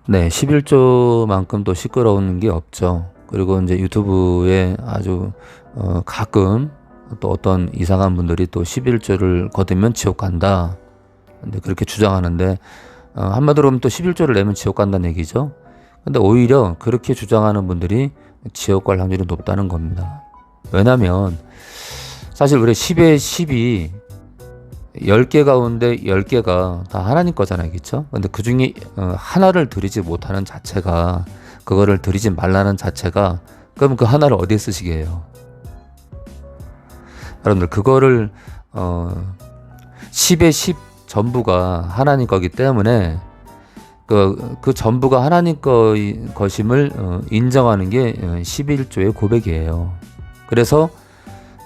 네, 11조만큼 또 시끄러운 게 없죠. 그리고 이제 유튜브에 아주 가끔 또 어떤 이상한 분들이 또 11조를 거두면 지옥 간다. 근데 그렇게 주장하는데 한마디로 하면 또 11조를 내면 지옥 간다는 얘기죠. 근데 오히려 그렇게 주장하는 분들이 지옥 갈 확률이 높다는 겁니다. 왜냐면 사실 우리 10에 10이 10개 가운데 10개가 다 하나님 거잖아요. 그렇죠? 근데 그 중에 하나를 드리지 못하는 자체가, 그거를 드리지 말라는 자체가, 그럼 그 하나를 어디에 쓰시게요? 여러분들 그거를 10에 10 전부가 하나님 거기 때문에 그 전부가 하나님 것임을 인정하는 게 11조의 고백이에요. 그래서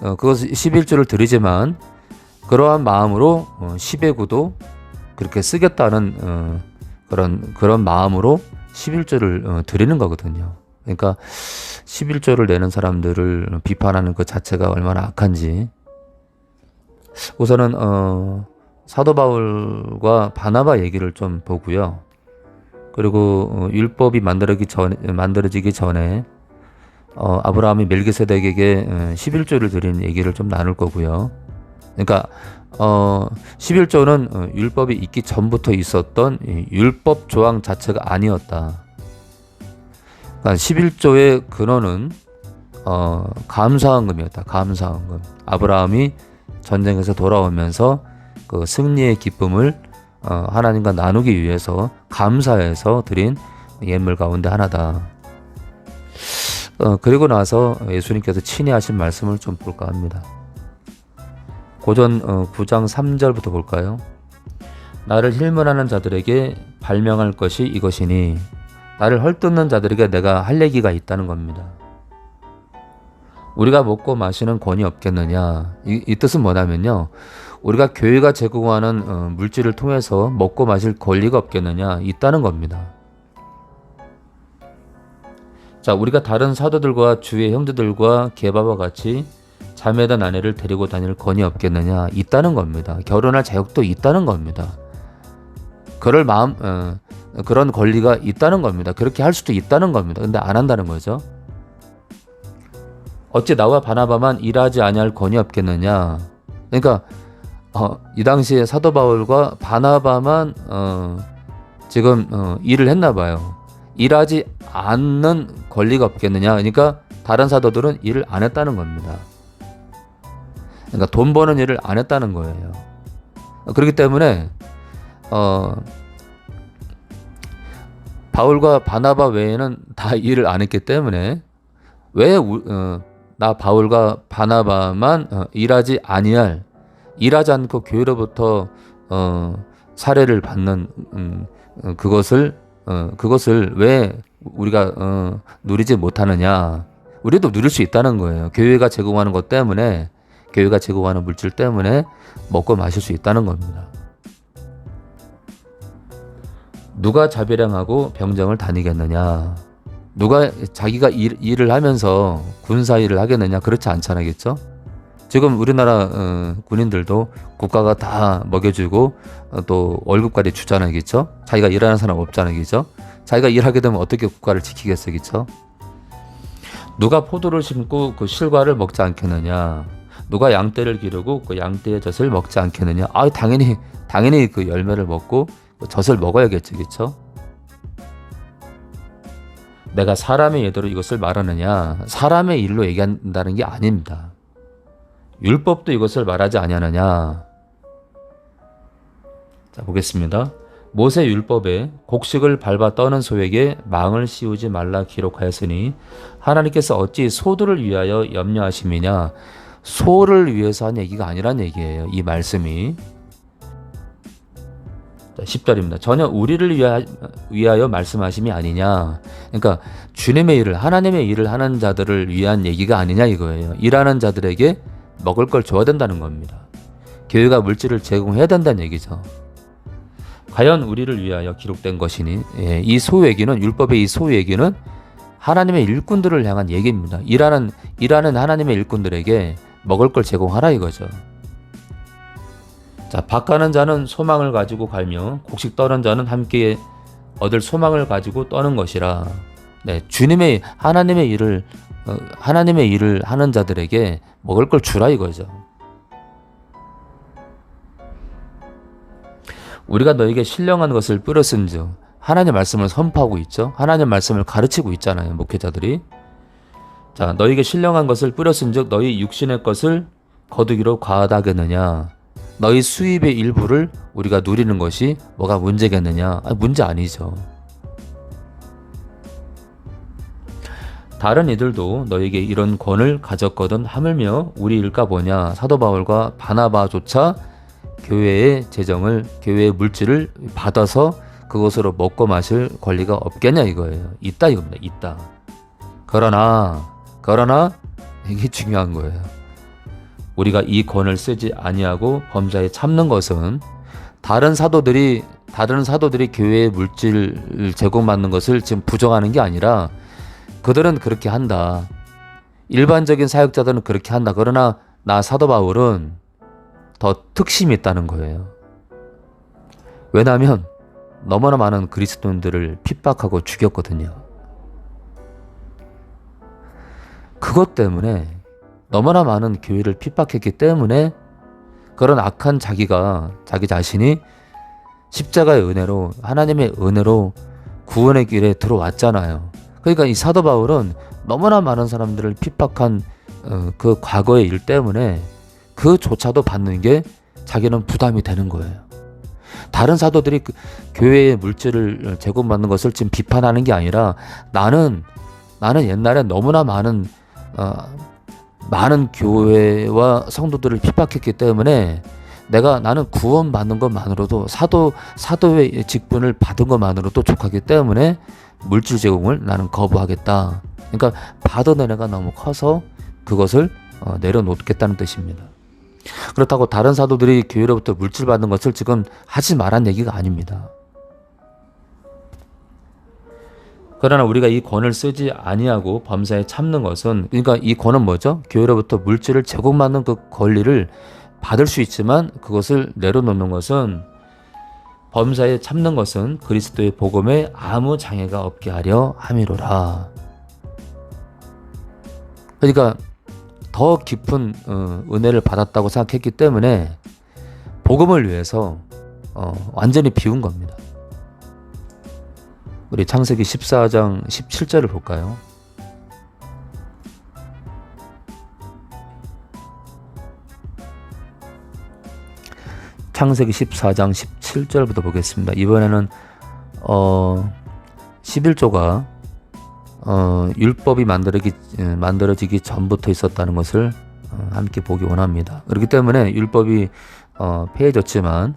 그것을 11조를 드리지만 그러한 마음으로 10의 구도 그렇게 쓰겠다는 그런 마음으로 11조를 드리는 거거든요. 그러니까 11조를 내는 사람들을 비판하는 그 자체가 얼마나 악한지. 우선은 사도 바울과 바나바 얘기를 좀 보고요. 그리고 율법이 만들어지기 전에 아브라함이 멜기세덱에게 11조를 드린 얘기를 좀 나눌 거고요. 그러니까 11조는 율법이 있기 전부터 있었던 율법 조항 자체가 아니었다. 그러니까 11조의 근원은 감사헌금이었다. 감사헌금. 아브라함이 전쟁에서 돌아오면서 그 승리의 기쁨을 하나님과 나누기 위해서 감사해서 드린 예물 가운데 하나다. 그리고 나서 예수님께서 친히 하신 말씀을 좀 볼까 합니다. 고전 9장 3절부터 볼까요? 나를 힐문하는 자들에게 발명할 것이 이것이니 나를 헐뜯는 자들에게 내가 할 얘기가 있다는 겁니다. 우리가 먹고 마시는 권이 없겠느냐? 이 뜻은 뭐냐면요. 우리가 교회가 제공하는 물질을 통해서 먹고 마실 권리가 없겠느냐? 있다는 겁니다. 자, 우리가 다른 사도들과 주의 형제들과 게바와 같이 자매든 아내를 데리고 다닐 권이 없겠느냐? 있다는 겁니다. 결혼할 자격도 있다는 겁니다. 그럴 그런 권리가 있다는 겁니다. 그렇게 할 수도 있다는 겁니다. 근데 안 한다는 거죠. 어찌 나와 바나바만 일하지 아니할 권이 없겠느냐? 그러니까 이 당시에 사도 바울과 바나바만 지금 일을 했나 봐요. 일하지 않는 권리가 없겠느냐? 그러니까 다른 사도들은 일을 안 했다는 겁니다. 그러니까 돈 버는 일을 안 했다는 거예요. 그렇기 때문에 바울과 바나바 외에는 다 일을 안 했기 때문에 왜 나 바울과 바나바만 일하지 않고 교회로부터 사례를 받는 그것을 왜 우리가 누리지 못하느냐? 우리도 누릴 수 있다는 거예요. 교회가 제공하는 것 때문에, 교회가 제공하는 물질 때문에 먹고 마실 수 있다는 겁니다. 누가 자비량하고 병정을 다니겠느냐? 누가 자기가 일을 하면서 군사 일을 하겠느냐? 그렇지 않잖아겠죠? 지금 우리나라 군인들도 국가가 다 먹여주고 또 월급까지 주잖아겠죠? 자기가 일하는 사람 없잖아겠죠? 자기가 일하게 되면 어떻게 국가를 지키겠어겠죠? 누가 포도를 심고 그 실과를 먹지 않겠느냐? 누가 양떼를 기르고 그 양떼의 젖을 먹지 않겠느냐? 당연히 그 열매를 먹고 그 젖을 먹어야겠죠, 그렇죠? 내가 사람의 예대로 이것을 말하느냐? 사람의 일로 얘기한다는 게 아닙니다. 율법도 이것을 말하지 아니하느냐? 자, 보겠습니다. 모세 율법에 곡식을 밟아 떠는 소에게 망을 씌우지 말라 기록하였으니 하나님께서 어찌 소들을 위하여 염려하심이냐? 소를 위해서 한 얘기가 아니란 얘기예요. 이 말씀이. 자, 10절입니다. 전혀 우리를 위하여 말씀하심이 아니냐. 그러니까 주님의 일을, 하나님의 일을 하는 자들을 위한 얘기가 아니냐 이거예요. 일하는 자들에게 먹을 걸 줘야 된다는 겁니다. 교회가 물질을 제공해야 된다는 얘기죠. 과연 우리를 위하여 기록된 것이니, 이 소 얘기는, 율법의 이 소 얘기는 하나님의 일꾼들을 향한 얘기입니다. 일하는 하나님의 일꾼들에게 먹을 걸 제공하라 이거죠. 자, 밭 가는 자는 소망을 가지고 갈며 곡식 떠는 자는 함께 얻을 소망을 가지고 떠는 것이라. 네, 하나님의 일을 하는 자들에게 먹을 걸 주라 이거죠. 우리가 너에게 신령한 것을 뿌렸은즉, 하나님의 말씀을 선포하고 있죠. 하나님의 말씀을 가르치고 있잖아요, 목회자들이. 자, 너에게 신령한 것을 뿌렸은즉 너희 육신의 것을 거두기로 과하다겠느냐. 너희 수입의 일부를 우리가 누리는 것이 뭐가 문제겠느냐. 문제 아니죠. 다른 이들도 너에게 이런 권을 가졌거든 하물며 우리 일까 보냐. 사도 바울과 바나바조차 교회의 교회의 물질을 받아서 그것으로 먹고 마실 권리가 없겠냐 이거예요. 있다 이겁니다. 있다. 그러나 이게 중요한 거예요. 우리가 이 권을 쓰지 아니하고 범사에 참는 것은 다른 사도들이 교회의 물질 제공받는 것을 지금 부정하는 게 아니라 그들은 그렇게 한다. 일반적인 사역자들은 그렇게 한다. 그러나 나 사도 바울은 더 특심이 있다는 거예요. 왜냐하면 너무나 많은 그리스도인들을 핍박하고 죽였거든요. 그것 때문에 너무나 많은 교회를 핍박했기 때문에 그런 악한 자기 자신이 십자가의 은혜로 하나님의 은혜로 구원의 길에 들어왔잖아요. 그러니까 이 사도 바울은 너무나 많은 사람들을 핍박한 그 과거의 일 때문에 그조차도 받는 게 자기는 부담이 되는 거예요. 다른 사도들이 교회의 물질을 제공받는 것을 지금 비판하는 게 아니라 나는 옛날에 너무나 많은 교회와 성도들을 핍박했기 때문에 나는 구원받는 것만으로도 사도의 직분을 받은 것만으로도 족하기 때문에 물질 제공을 나는 거부하겠다. 그러니까 받은 은혜가 너무 커서 그것을 내려놓겠다는 뜻입니다. 그렇다고 다른 사도들이 교회로부터 물질 받는 것을 지금 하지 말란 얘기가 아닙니다. 그러나 우리가 이 권을 쓰지 아니하고 범사에 참는 것은, 그러니까 이 권은 뭐죠? 교회로부터 물질을 제공받는 그 권리를 받을 수 있지만 그것을 내려놓는 것은, 범사에 참는 것은 그리스도의 복음에 아무 장애가 없게 하려 함이로라. 그러니까 더 깊은 은혜를 받았다고 생각했기 때문에 복음을 위해서 완전히 비운 겁니다. 우리 창세기 14장 17절을 볼까요? 창세기 14장 17절부터 보겠습니다. 이번에는 11조가 율법이 만들어지기 전부터 있었다는 것을 함께 보기 원합니다. 그렇기 때문에 율법이 폐해졌지만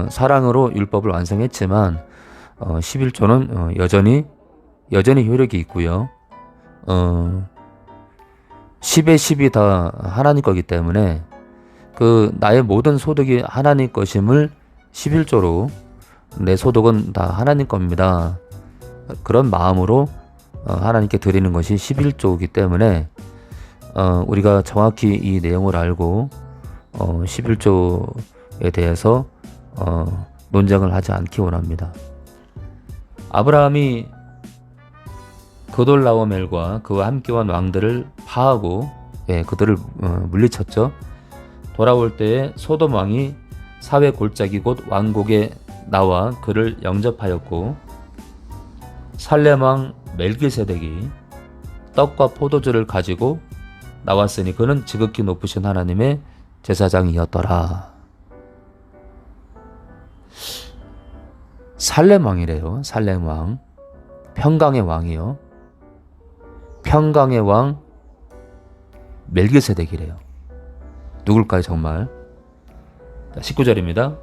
사랑으로 율법을 완성했지만 11조는 여전히 효력이 있고요. 10의 10이 다 하나님 거기 때문에 나의 모든 소득이 하나님 것임을 11조로 내 소득은 다 하나님 겁니다. 그런 마음으로 하나님께 드리는 것이 11조이기 때문에 우리가 정확히 이 내용을 알고 11조에 대해서 논쟁을 하지 않기 원합니다. 아브라함이 그돌라오멜과 그와 함께한 왕들을 파하고 그들을 물리쳤죠. 돌아올 때에 소돔 왕이 사회 골짜기 곧 왕곡에 나와 그를 영접하였고, 살렘 왕 멜기세덱이 떡과 포도주를 가지고 나왔으니 그는 지극히 높으신 하나님의 제사장이었더라. 살렘 왕이래요. 살렘 왕. 평강의 왕이요. 평강의 왕 멜기세덱이래요. 누굴까요 정말? 19절입니다.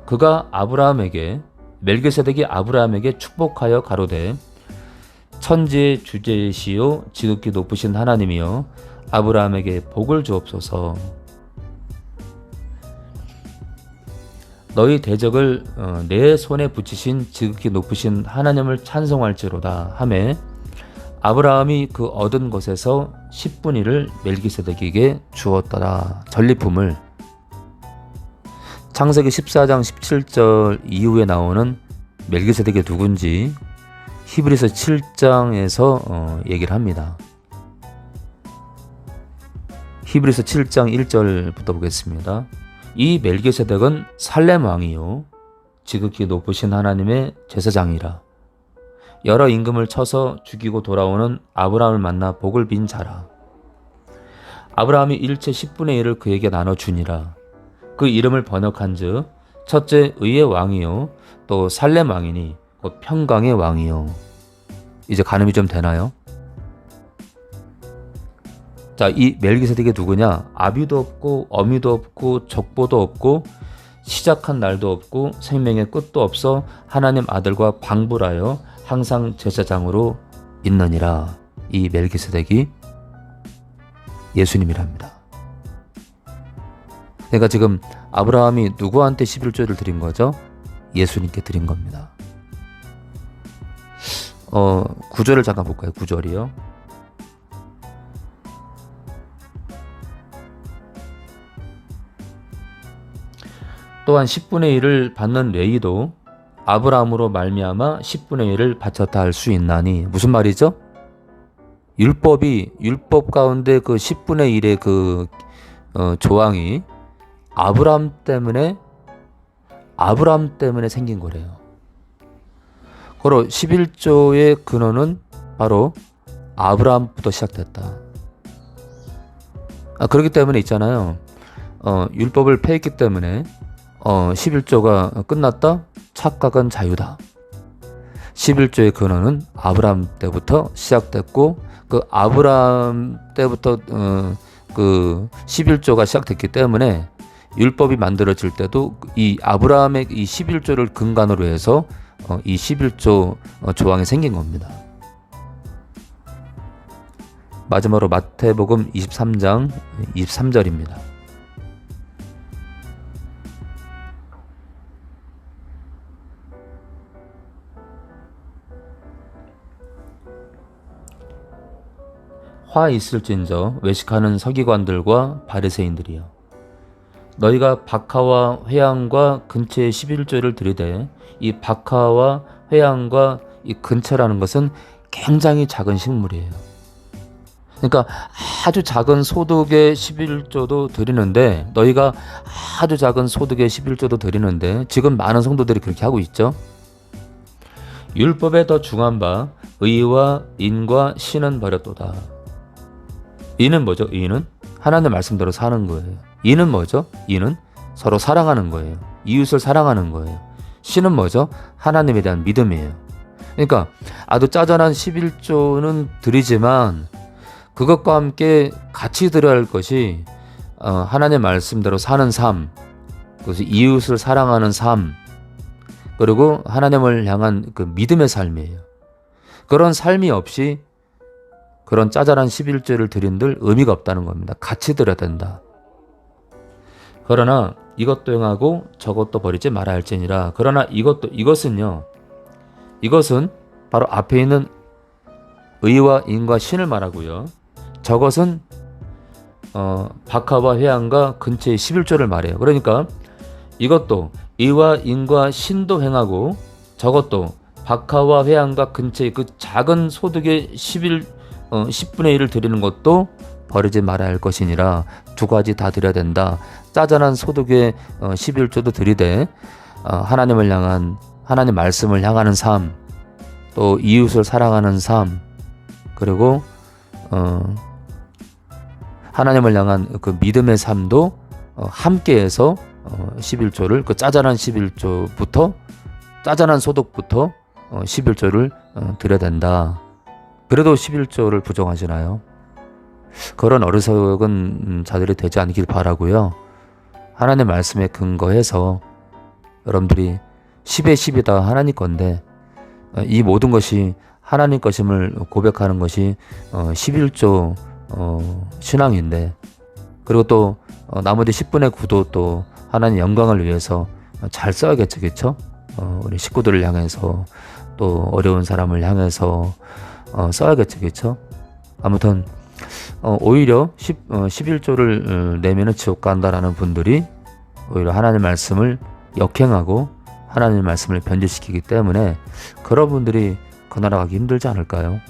멜기세덱이 아브라함에게 축복하여 가로되 천지의 주제시요 지극히 높으신 하나님이여 아브라함에게 복을 주옵소서. 너희 대적을 내 손에 붙이신 지극히 높으신 하나님을 찬송할지로다 하매 아브라함이 그 얻은 것에서 10분의 1을 멜기세덱에게 주었더라. 전리품을. 창세기 14장 17절 이후에 나오는 멜기세덱이 누군지 히브리서 7장에서 얘기를 합니다. 히브리서 7장 1절부터 보겠습니다. 이 멜기세덱은 살렘 왕이요 지극히 높으신 하나님의 제사장이라. 여러 임금을 쳐서 죽이고 돌아오는 아브라함을 만나 복을 빈 자라. 아브라함이 일체 10분의 1을 그에게 나눠주니라. 그 이름을 번역한즉 첫째 의의 왕이요 또 살렘 왕이니 곧 평강의 왕이요. 이제 가늠이 좀 되나요? 자, 이 멜기세덱이 누구냐? 아비도 없고 어미도 없고 족보도 없고 시작한 날도 없고 생명의 끝도 없어 하나님 아들과 방불하여 항상 제사장으로 있느니라. 이 멜기세덱이 예수님이랍니다. 그러니까 지금 아브라함이 누구한테 11조를 드린 거죠? 예수님께 드린 겁니다. 9절을 잠깐 볼까요? 9절이요. 또한 10분의 1을 받는 레위도 아브라함으로 말미암아 10분의 1을 바쳤다 할 수 있나니. 무슨 말이죠? 율법 가운데 그 10분의 1의 그 조항이 아브라함 때문에 생긴 거래요. 그리고 11조의 근원은 바로 아브라함부터 시작됐다. 그렇기 때문에 있잖아요. 율법을 폐했기 때문에 11조가 끝났다? 착각은 자유다. 11조의 근원은 아브라함 때부터 시작됐고 그 아브라함 때부터 그 11조가 시작됐기 때문에 율법이 만들어질 때도 이 아브라함의 이 11조를 근간으로 해서 이 11조 조항이 생긴 겁니다. 마지막으로 마태복음 23장 23절입니다. 화 있을진저 외식하는 서기관들과 바리새인들이여, 너희가 박하와 회향과 근처의 11조를 들이되, 이 박하와 회향과 이 근처라는 것은 굉장히 작은 식물이에요. 그러니까 아주 작은 소득의 11조도 드리는데, 너희가 아주 작은 소득의 11조도 드리는데 지금 많은 성도들이 그렇게 하고 있죠. 율법에 더 중한 바 의와 인과 신은 버렸도다. 이는 뭐죠? 이는 하나님의 말씀대로 사는 거예요. 이는 뭐죠? 이는 서로 사랑하는 거예요. 이웃을 사랑하는 거예요. 신은 뭐죠? 하나님에 대한 믿음이에요. 그러니까 아주 짜잘한 11조는 드리지만 그것과 함께 같이 드려야 할 것이 하나님의 말씀대로 사는 삶, 그것이 이웃을 사랑하는 삶, 그리고 하나님을 향한 그 믿음의 삶이에요. 그런 삶이 없이 그런 짜잘한 11조를 드린들 의미가 없다는 겁니다. 같이 드려야 된다. 그러나 이것도 행하고 저것도 버리지 말아야 할지니라. 그러나 이것은 바로 앞에 있는 의와 인과 신을 말하고요. 저것은 박하와 회향과 근처의 11조를 말해요. 그러니까 이것도 의와 인과 신도 행하고 저것도 박하와 회향과 근처의 그 작은 소득의 10분의 1을 드리는 것도 버리지 말아야 할 것이니라. 두 가지 다 드려야 된다. 짜잘한 소득의 11조도 드리되 하나님을 향한, 하나님 말씀을 향하는 삶, 또 이웃을 사랑하는 삶, 그리고 하나님을 향한 그 믿음의 삶도 함께해서 11조를, 그 짜잘한 11조부터, 짜잘한 소득부터 11조를 드려야 된다. 그래도 11조를 부정하시나요? 그런 어리석은 자들이 되지 않길 바라고요. 하나님의 말씀에 근거해서 여러분들이 10의 10이다 하나님 건데, 이 모든 것이 하나님 것임을 고백하는 것이 11조 신앙인데, 그리고 또 나머지 10분의 9도 또 하나님 영광을 위해서 잘 써야겠죠, 그렇죠? 우리 식구들을 향해서, 또 어려운 사람을 향해서 써야겠죠, 그렇죠? 아무튼 오히려 11조를 내면은 지옥 간다라는 분들이 오히려 하나님의 말씀을 역행하고 하나님의 말씀을 변질시키기 때문에 그런 분들이 그 나라 가기 힘들지 않을까요?